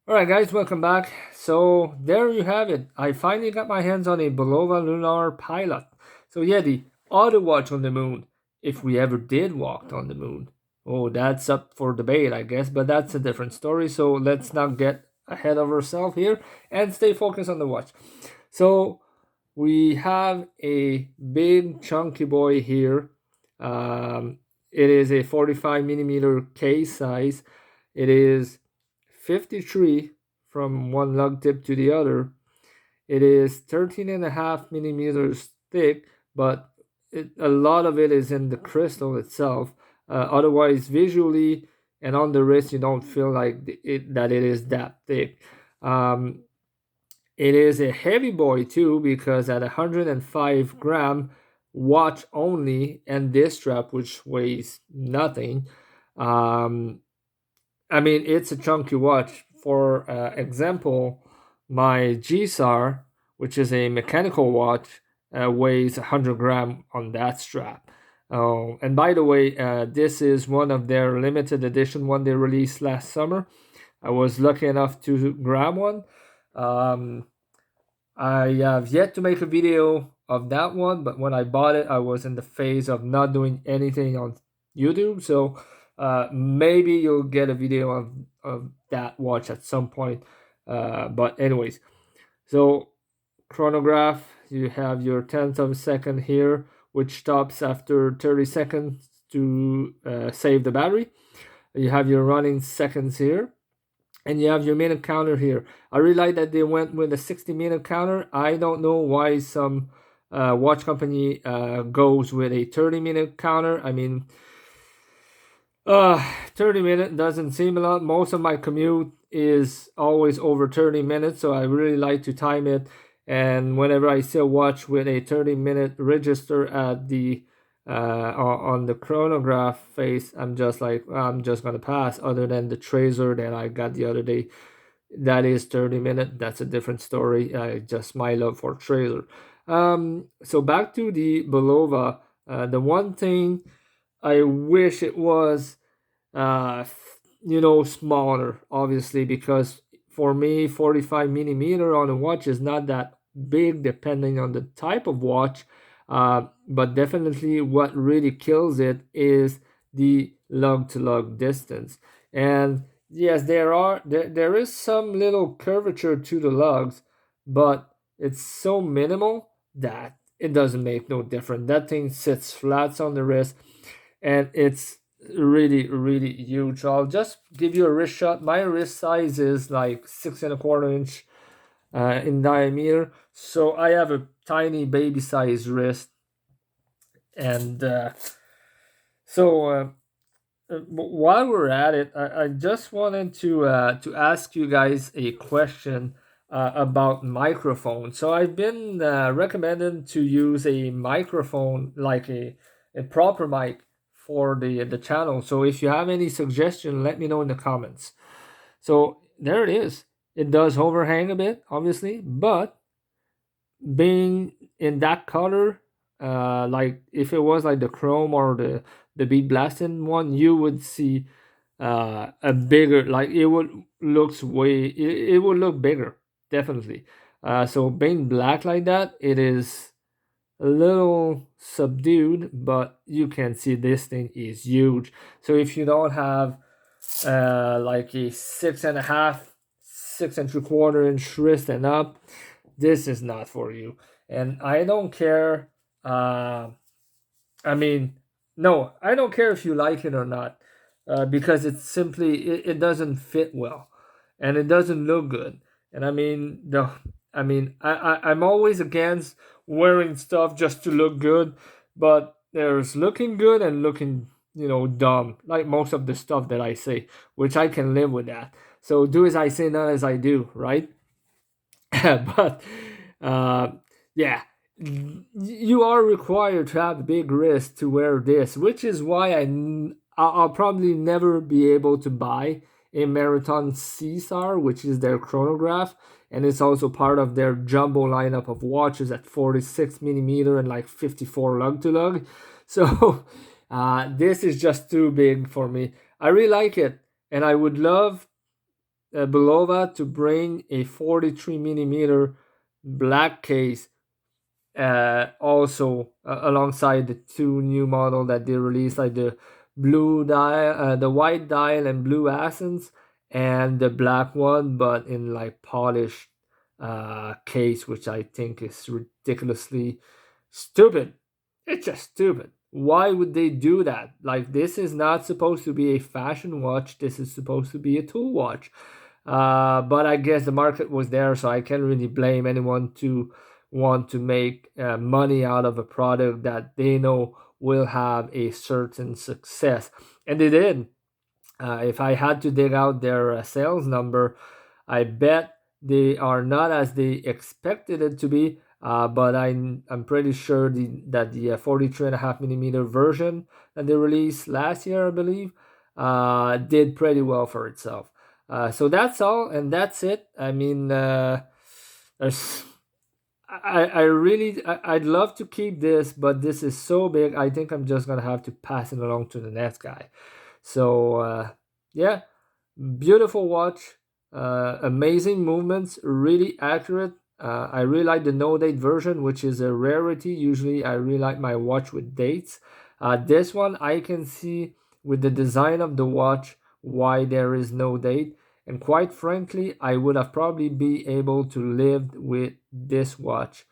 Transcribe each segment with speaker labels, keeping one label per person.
Speaker 1: Alright guys, welcome back. So there you have it. I finally got my hands on a Bulova Lunar Pilot. So yeah, the auto watch on the moon, if we ever did walk on the moon. Oh, that's up for debate, I guess, but that's a different story. So let's not get ahead of ourselves here and stay focused on the watch. So we have a big chunky boy here. Um, it is a 45 millimeter case size. It is 53 from one lug tip to the other. It is 13 and a half millimeters thick, but a lot of it is in the crystal itself. Otherwise, visually and on the wrist, you don't feel like that it is that thick. Um, it is a heavy boy too, because at 105 gram watch only, and this strap, which weighs nothing, um, I mean, it's a chunky watch. For example, my GSAR, which is a mechanical watch, weighs 100 gram on that strap. Oh, and by the way, this is one of their limited edition one they released last summer. I was lucky enough to grab one. Um, I have yet to make a video of that one, but when I bought it, I was in the phase of not doing anything on YouTube. So maybe you'll get a video of that watch at some point. But anyways, so chronograph, you have your tenth of a second here, which stops after 30 seconds to save the battery. You have your running seconds here, and you have your minute counter here. I really like that they went with a 60-minute counter. I don't know why some watch company goes with a 30-minute counter. I mean, 30 minutes doesn't seem a lot. Most of my commute is always over 30 minutes, so I really like to time it. And whenever I see a watch with a 30-minute register at the on the chronograph face, I'm just like, I'm just gonna pass. Other than the tracer that I got the other day, that is 30 minutes. That's a different story. Just my love for tracer. So back to the Bulova. The one thing I wish it was, uh, smaller, obviously, because for me, 45 millimeter on a watch is not that big, depending on the type of watch. But definitely, what really kills it is the lug to lug distance. And yes, there is some little curvature to the lugs, but it's so minimal that it doesn't make no difference. That thing sits flat on the wrist, and it's really really huge. So I'll just give you a wrist shot. My wrist size is like 6.25 inch in diameter, so I have a tiny baby size wrist. And while we're at it, I just wanted to ask you guys a question about microphone. So I've been recommended to use a microphone, like a proper mic for the channel. So if you have any suggestion, let me know in the comments. So there it is. It does overhang a bit, obviously, but being in that color, like if it was like the chrome or the bead blasting one, you would see a bigger, like it would looks way it would look bigger, definitely. So being black like that, it is a little subdued, but you can see this thing is huge. So if you don't have like a 6.5, 6.75 inch wrist and up, this is not for you. And I don't care. I mean, no, I don't care if you like it or not, because it's simply it doesn't fit well, and it doesn't look good. And I mean I'm always against wearing stuff just to look good, but there's looking good and looking dumb, like most of the stuff that I say, which I can live with that. So do as I say, not as I do, right? But uh, yeah, you are required to have big wrist to wear this, which is why I'll probably never be able to buy a Marathon CSAR, which is their chronograph, and it's also part of their jumbo lineup of watches at 46 millimeter and like 54 lug to lug. So this is just too big for me. I really like it, and I would love Bulova to bring a 43 millimeter black case, also alongside the two new model that they released, like the blue dial, the white dial and blue accents, and the black one, but in like polished case, which I think is ridiculously stupid. It's just stupid. Why would they do that? Like, this is not supposed to be a fashion watch. This is supposed to be a tool watch. But I guess the market was there, so I can't really blame anyone to want to make money out of a product that they know will have a certain success. And they did. If I had to dig out their sales number, I bet they are not as they expected it to be. But I'm pretty sure that the 43.5 millimeter version that they released last year, I believe, did pretty well for itself. So that's all, and that's it. I mean, there's I really I'd love to keep this, but this is so big. I think I'm just gonna have to pass it along to the next guy. So yeah, beautiful watch, amazing movements, really accurate. I really like the no date version, which is a rarity. Usually, I really like my watch with dates. This one I can see with the design of the watch why there is no date. And quite frankly, I would have probably be able to live with this watch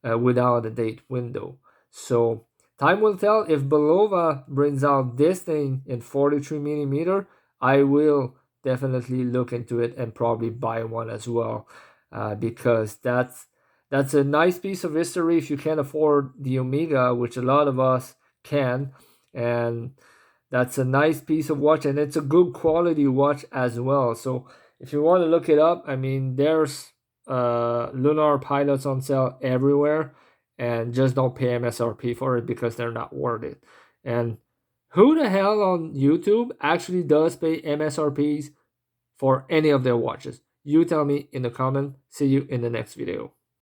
Speaker 1: without a date window. So time will tell. If Bulova brings out this thing in 43 millimeter, I will definitely look into it and probably buy one as well, because that's a nice piece of history if you can't afford the Omega, which a lot of us can, and that's a nice piece of watch, and it's a good quality watch as well. So if you want to look it up, I mean, there's Lunar Pilots on sale everywhere, and just don't pay MSRP for it because they're not worth it. And who the hell on YouTube actually does pay MSRPs for any of their watches? You tell me in the comment. See you in the next video.